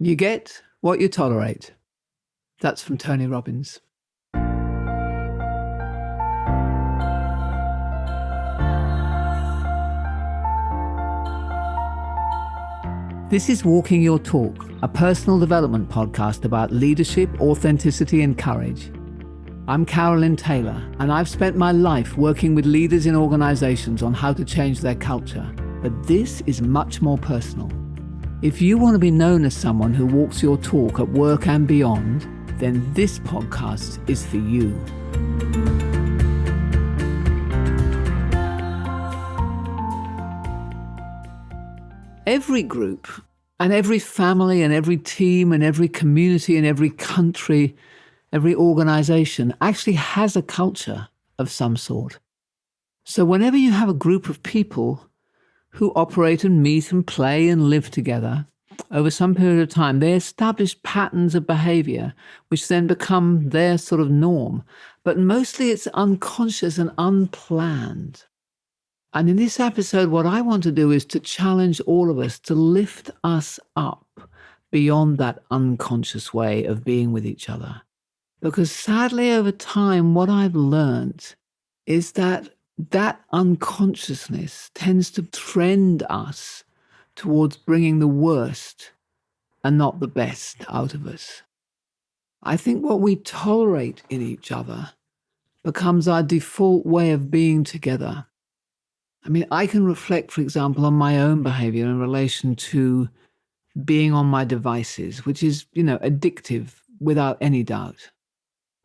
You get what you tolerate. That's from Tony Robbins. This is Walking Your Talk, a personal development podcast about leadership, authenticity, and courage. I'm Carolyn Taylor, and I've spent my life working with leaders in organizations on how to change their culture. But this is much more personal. If you want to be known as someone who walks your talk at work and beyond, then this podcast is for you. Every group and every family and every team and every community and every country, every organization actually has a culture of some sort. So whenever you have a group of people who operate and meet and play and live together, over some period of time, they establish patterns of behaviour which then become their sort of norm. But mostly it's unconscious and unplanned. And in this episode, what I want to do is to challenge all of us to lift us up beyond that unconscious way of being with each other. Because sadly, over time, what I've learned is that unconsciousness tends to trend us towards bringing the worst and not the best out of us. I think what we tolerate in each other becomes our default way of being together. I mean, I can reflect, for example, on my own behavior in relation to being on my devices, which is, addictive without any doubt.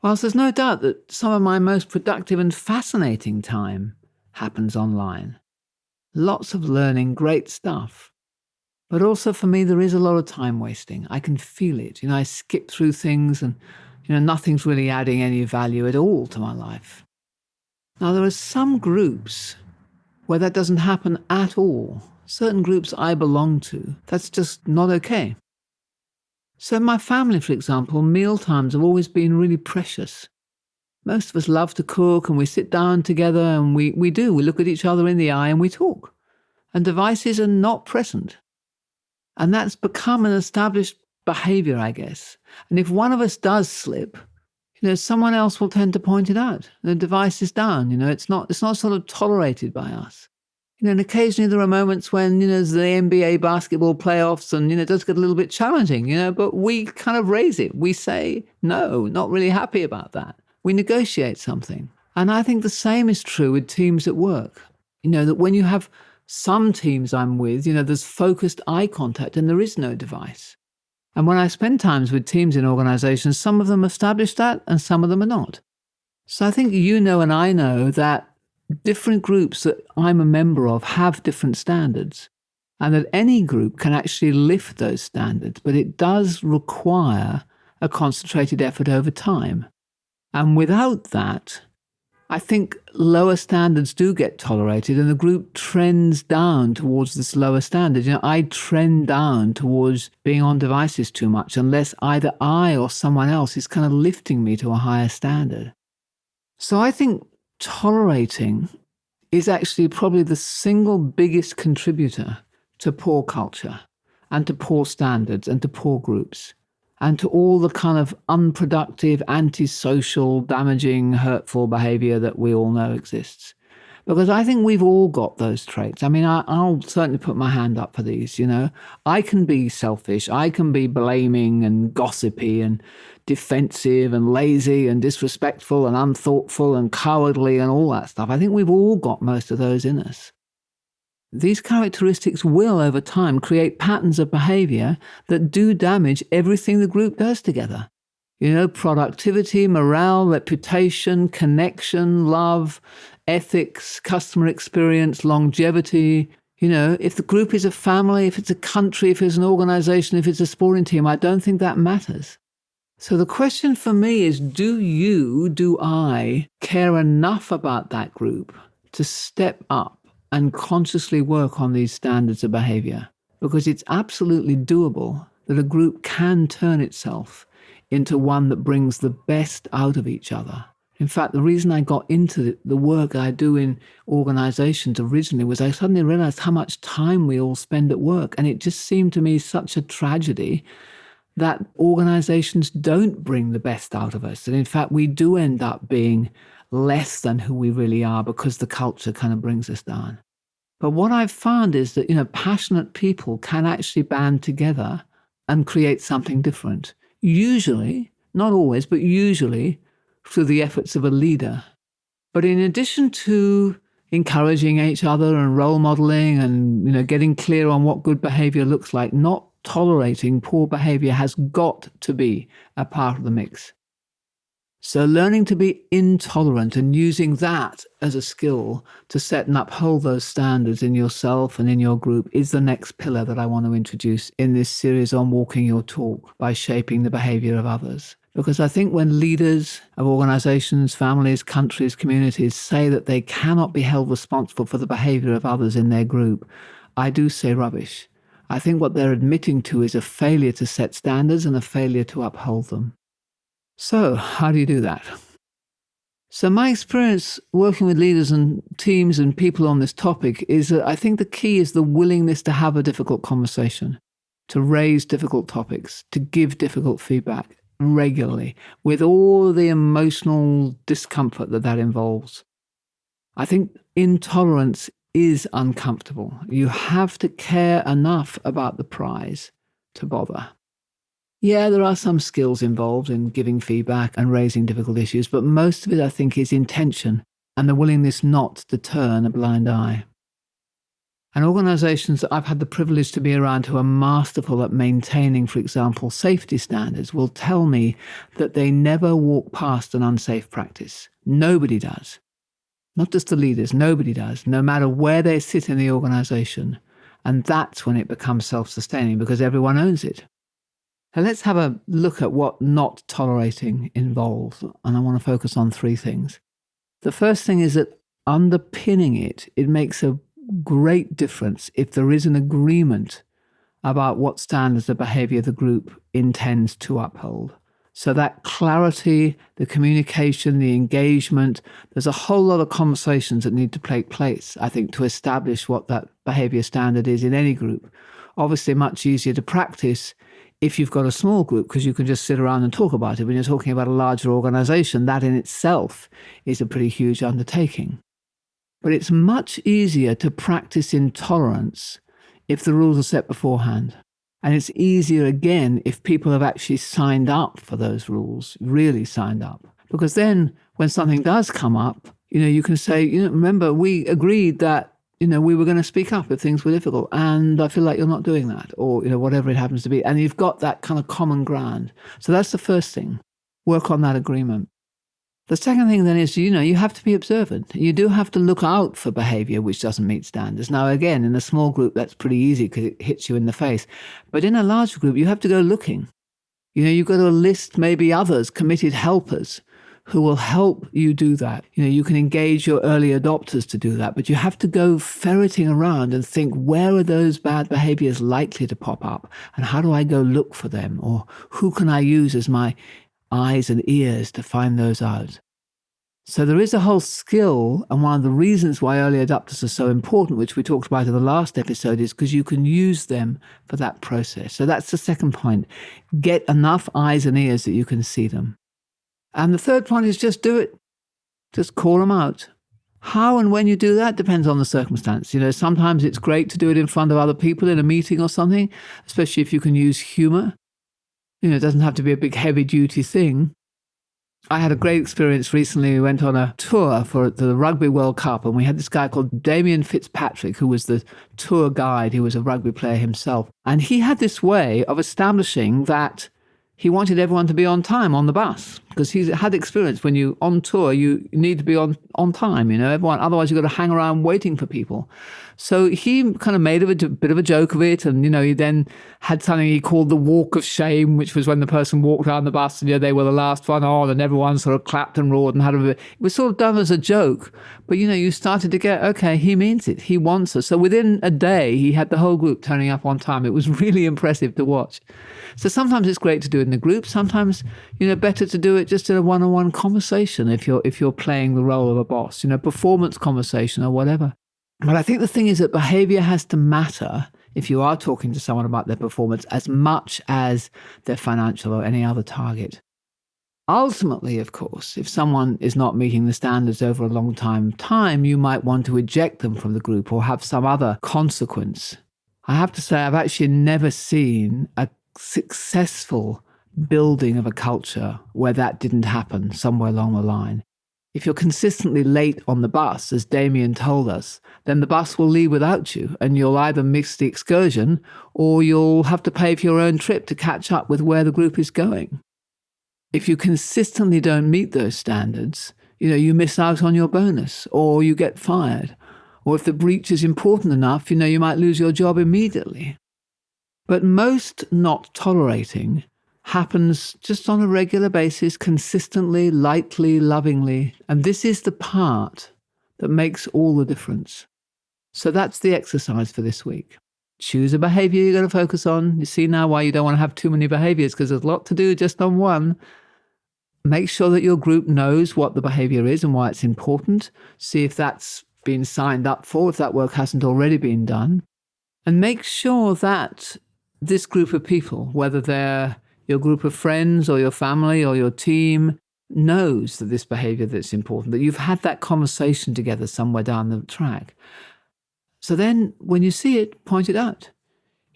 Whilst there's no doubt that some of my most productive and fascinating time happens online. Lots of learning, great stuff. But also for me, there is a lot of time wasting. I can feel it. I skip through things and, nothing's really adding any value at all to my life. Now, there are some groups where that doesn't happen at all. Certain groups I belong to, that's just not okay. So in my family, for example, meal times have always been really precious. Most of us love to cook and we sit down together and we look at each other in the eye and we talk. And devices are not present. And that's become an established behavior, I guess. And if one of us does slip, someone else will tend to point it out. The device is down, it's not sort of tolerated by us. And occasionally there are moments when, there's the NBA basketball playoffs and, it does get a little bit challenging, but we kind of raise it. We say, no, not really happy about that. We negotiate something. And I think the same is true with teams at work. That when you have some teams I'm with, there's focused eye contact and there is no device. And when I spend times with teams in organizations, some of them establish that and some of them are not. So I think and I know that different groups that I'm a member of have different standards and that any group can actually lift those standards, but it does require a concentrated effort over time. And without that, I think lower standards do get tolerated and the group trends down towards this lower standard. I trend down towards being on devices too much unless either I or someone else is kind of lifting me to a higher standard. So I think tolerating is actually probably the single biggest contributor to poor culture and to poor standards and to poor groups. And to all the kind of unproductive, antisocial, damaging, hurtful behavior that we all know exists. Because I think we've all got those traits. I mean, I'll certainly put my hand up for these, I can be selfish, I can be blaming and gossipy and defensive and lazy and disrespectful and unthoughtful and cowardly and all that stuff. I think we've all got most of those in us. These characteristics will, over time, create patterns of behavior that do damage everything the group does together. Productivity, morale, reputation, connection, love, ethics, customer experience, longevity. If the group is a family, if it's a country, if it's an organization, if it's a sporting team, I don't think that matters. So the question for me is, do I care enough about that group to step up and consciously work on these standards of behavior? Because it's absolutely doable that a group can turn itself into one that brings the best out of each other. In fact, the reason I got into the work I do in organizations originally was I suddenly realized how much time we all spend at work. And it just seemed to me such a tragedy that organizations don't bring the best out of us. And in fact, we do end up being less than who we really are because the culture kind of brings us down. But what I've found is that, passionate people can actually band together and create something different. Usually, not always, but usually through the efforts of a leader. But in addition to encouraging each other and role modeling and, getting clear on what good behavior looks like, not tolerating poor behavior has got to be a part of the mix. So learning to be intolerant and using that as a skill to set and uphold those standards in yourself and in your group is the next pillar that I want to introduce in this series on Walking Your Talk by shaping the behavior of others. Because I think when leaders of organizations, families, countries, communities say that they cannot be held responsible for the behavior of others in their group, I do say rubbish. I think what they're admitting to is a failure to set standards and a failure to uphold them. So, how do you do that? So my experience working with leaders and teams and people on this topic is that I think the key is the willingness to have a difficult conversation, to raise difficult topics, to give difficult feedback regularly with all the emotional discomfort that involves. I think intolerance is uncomfortable. You have to care enough about the prize to bother. Yeah, there are some skills involved in giving feedback and raising difficult issues, but most of it, I think, is intention and the willingness not to turn a blind eye. And organizations that I've had the privilege to be around who are masterful at maintaining, for example, safety standards will tell me that they never walk past an unsafe practice. Nobody does. Not just the leaders, nobody does, no matter where they sit in the organization. And that's when it becomes self-sustaining because everyone owns it. So let's have a look at what not tolerating involves. And I want to focus on three things. The first thing is that underpinning it makes a great difference if there is an agreement about what standards of behavior the group intends to uphold. So that clarity, the communication, the engagement, there's a whole lot of conversations that need to take place, I think, to establish what that behavior standard is in any group. Obviously, much easier to practice if you've got a small group because you can just sit around and talk about it. When you're talking about a larger organization, that in itself is a pretty huge undertaking. But it's much easier to practice intolerance if the rules are set beforehand. And it's easier again if people have actually signed up for those rules, really signed up. Because then when something does come up, you can say, remember, we agreed that we were going to speak up if things were difficult, and I feel like you're not doing that, or, whatever it happens to be. And you've got that kind of common ground. So that's the first thing. Work on that agreement. The second thing then is, you have to be observant. You do have to look out for behavior which doesn't meet standards. Now, again, in a small group, that's pretty easy because it hits you in the face. But in a larger group, you have to go looking. You've got to list maybe others, committed helpers, who will help you do that. You can engage your early adopters to do that, but you have to go ferreting around and think, where are those bad behaviors likely to pop up? And how do I go look for them? Or who can I use as my eyes and ears to find those out? So there is a whole skill, and one of the reasons why early adopters are so important, which we talked about in the last episode, is because you can use them for that process. So that's the second point. Get enough eyes and ears that you can see them. And the third point is just do it. Just call them out. How and when you do that depends on the circumstance. Sometimes it's great to do it in front of other people in a meeting or something, especially if you can use humor. It doesn't have to be a big heavy duty thing. I had a great experience recently. We went on a tour for the Rugby World Cup, and we had this guy called Damien Fitzpatrick, who was the tour guide. He was a rugby player himself. And he had this way of establishing that he wanted everyone to be on time on the bus, because he's had experience when you on tour, you need to be on time, everyone, otherwise you've got to hang around waiting for people. So he kind of made a bit of a joke of it. And, he then had something he called the walk of shame, which was when the person walked around the bus and they were the last one on and everyone sort of clapped and roared and had it was sort of done as a joke. But, you started to get, okay, he means it. He wants us. So within a day, he had the whole group turning up on time. It was really impressive to watch. So sometimes it's great to do it in a group. Sometimes, better to do it just in a one-on-one conversation if you're playing the role of a boss, performance conversation or whatever. But I think the thing is that behavior has to matter if you are talking to someone about their performance as much as their financial or any other target. Ultimately, of course, if someone is not meeting the standards over a long time, you might want to eject them from the group or have some other consequence. I have to say, I've actually never seen a successful building of a culture where that didn't happen somewhere along the line. If you're consistently late on the bus, as Damien told us, then the bus will leave without you and you'll either miss the excursion or you'll have to pay for your own trip to catch up with where the group is going. If you consistently don't meet those standards, you miss out on your bonus or you get fired. Or if the breach is important enough, you might lose your job immediately. But most not tolerating happens just on a regular basis, consistently, lightly, lovingly. And this is the part that makes all the difference. So that's the exercise for this week. Choose a behavior you're going to focus on. You see now why you don't want to have too many behaviors, because there's a lot to do just on one. Make sure that your group knows what the behavior is and why it's important. See if that's been signed up for, if that work hasn't already been done. And make sure that this group of people, whether they're your group of friends or your family or your team, knows that this behavior that's important, that you've had that conversation together somewhere down the track. So then when you see it, point it out.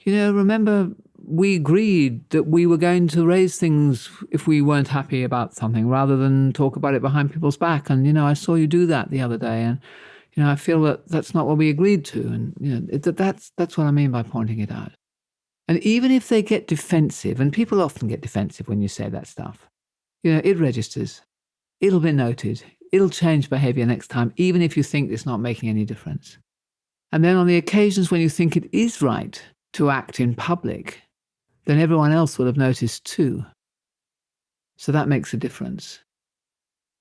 Remember, we agreed that we were going to raise things if we weren't happy about something rather than talk about it behind people's back. And, I saw you do that the other day. And, I feel that that's not what we agreed to. And, that's what I mean by pointing it out. And even if they get defensive, and people often get defensive when you say that stuff, it registers. It'll be noted. It'll change behavior next time, even if you think it's not making any difference. And then on the occasions when you think it is right to act in public, then everyone else will have noticed too. So that makes a difference.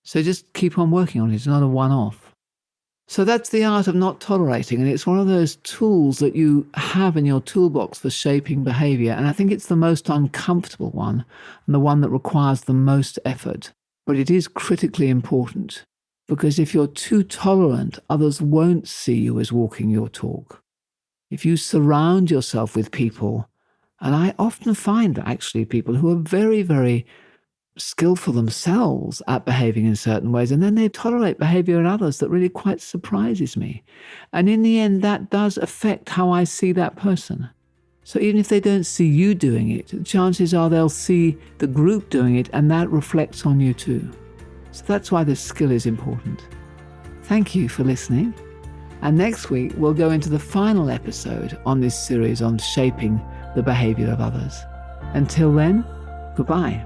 So just keep on working on it. It's not a one-off. So that's the art of not tolerating, and it's one of those tools that you have in your toolbox for shaping behavior, and I think it's the most uncomfortable one and the one that requires the most effort. But it is critically important, because if you're too tolerant, others won't see you as walking your talk. If you surround yourself with people, and I often find actually people who are very, very skillful themselves at behaving in certain ways, and then they tolerate behavior in others that really quite surprises me. And in the end, that does affect how I see that person. So even if they don't see you doing it, chances are they'll see the group doing it, and that reflects on you too. So that's why this skill is important. Thank you for listening. And next week, we'll go into the final episode on this series on shaping the behavior of others. Until then, goodbye.